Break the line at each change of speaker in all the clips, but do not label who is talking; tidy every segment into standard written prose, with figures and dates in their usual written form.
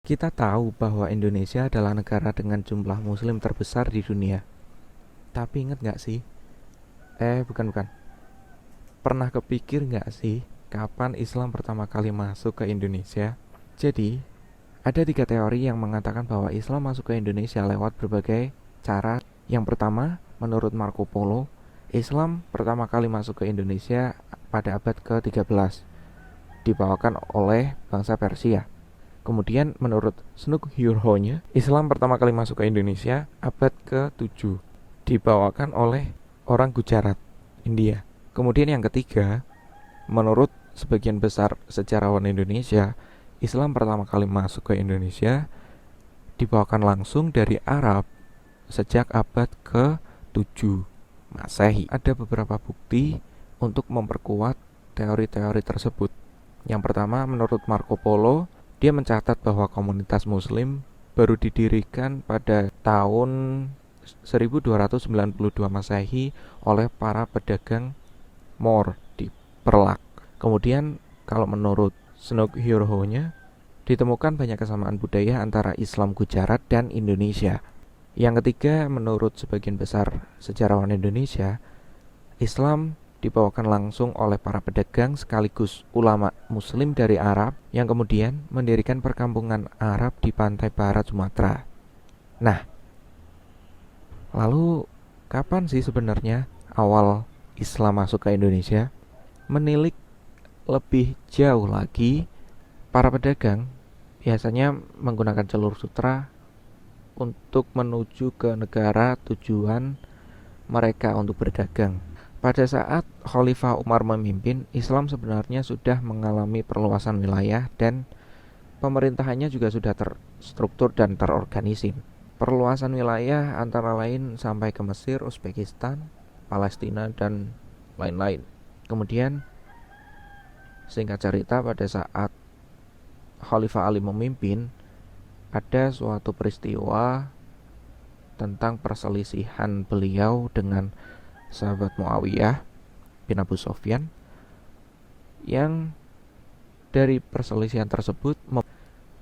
Kita tahu bahwa Indonesia adalah negara dengan jumlah muslim terbesar di dunia. Tapi ingat gak sih? Bukan. Pernah kepikir gak sih kapan Islam pertama kali masuk ke Indonesia? Jadi, ada 3 teori yang mengatakan bahwa Islam masuk ke Indonesia lewat berbagai cara. Yang pertama, menurut Marco Polo, Islam pertama kali masuk ke Indonesia pada abad ke-13, dibawakan oleh bangsa Persia. Kemudian menurut Snugh-Hurhonya, Islam pertama kali masuk ke Indonesia abad ke-7, dibawakan oleh orang Gujarat, India. Kemudian yang ketiga, menurut sebagian besar sejarawan Indonesia, Islam pertama kali masuk ke Indonesia dibawakan langsung dari Arab sejak abad ke-7 Masehi. Ada beberapa bukti untuk memperkuat teori-teori tersebut. Yang pertama, menurut Marco Polo, dia mencatat bahwa komunitas muslim baru didirikan pada tahun 1292 Masehi oleh para pedagang Moor di Perlak. Kemudian kalau menurut Snugh-Hurhonya, ditemukan banyak kesamaan budaya antara Islam Gujarat dan Indonesia. Yang ketiga, menurut sebagian besar sejarawan Indonesia, Islam dibawakan langsung oleh para pedagang sekaligus ulama muslim dari Arab yang kemudian mendirikan perkampungan Arab di pantai barat Sumatera. Nah, lalu kapan sih sebenarnya awal Islam masuk ke Indonesia? Menilik lebih jauh lagi, para pedagang biasanya menggunakan jalur sutra untuk menuju ke negara tujuan mereka untuk berdagang. Pada saat Khalifah Umar memimpin, Islam sebenarnya sudah mengalami perluasan wilayah dan pemerintahannya juga sudah terstruktur dan terorganisir. Perluasan wilayah antara lain sampai ke Mesir, Uzbekistan, Palestina, dan lain-lain. Kemudian, singkat cerita, pada saat Khalifah Ali memimpin, ada suatu peristiwa tentang perselisihan beliau dengan sahabat Muawiyah bin Abu Sufyan, yang dari perselisihan tersebut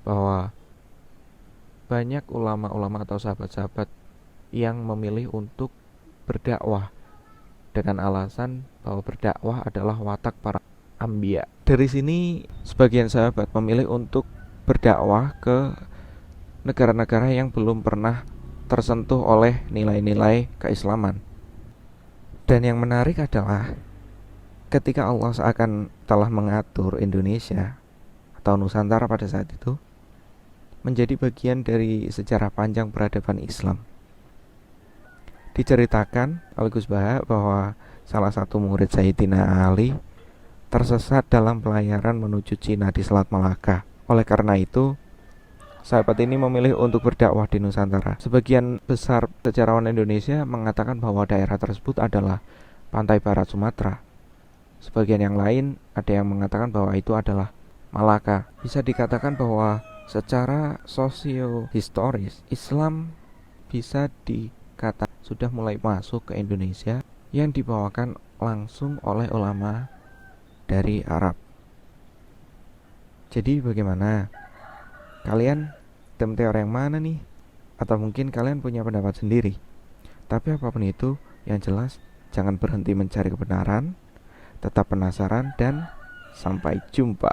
bahwa banyak ulama-ulama atau sahabat-sahabat yang memilih untuk berdakwah dengan alasan bahwa berdakwah adalah watak para anbiya. Dari sini sebagian sahabat memilih untuk berdakwah ke negara-negara yang belum pernah tersentuh oleh nilai-nilai keislaman. Dan yang menarik adalah ketika Allah seakan telah mengatur Indonesia atau Nusantara pada saat itu menjadi bagian dari sejarah panjang peradaban Islam. Diceritakan oleh Gus Baha bahwa salah satu murid Sayyidina Ali tersesat dalam pelayaran menuju Cina di Selat Malaka. Oleh karena itu, sahabat ini memilih untuk berdakwah di Nusantara. Sebagian besar sejarawan Indonesia mengatakan bahwa daerah tersebut adalah pantai barat Sumatera. Sebagian yang lain ada yang mengatakan bahwa itu adalah Malaka. Bisa dikatakan bahwa secara sosio-historis, Islam bisa dikatakan sudah mulai masuk ke Indonesia yang dibawakan langsung oleh ulama dari Arab. Jadi bagaimana? Kalian tim teori yang mana nih? Atau mungkin kalian punya pendapat sendiri? Tapi apapun itu, yang jelas jangan berhenti mencari kebenaran, tetap penasaran, dan sampai jumpa.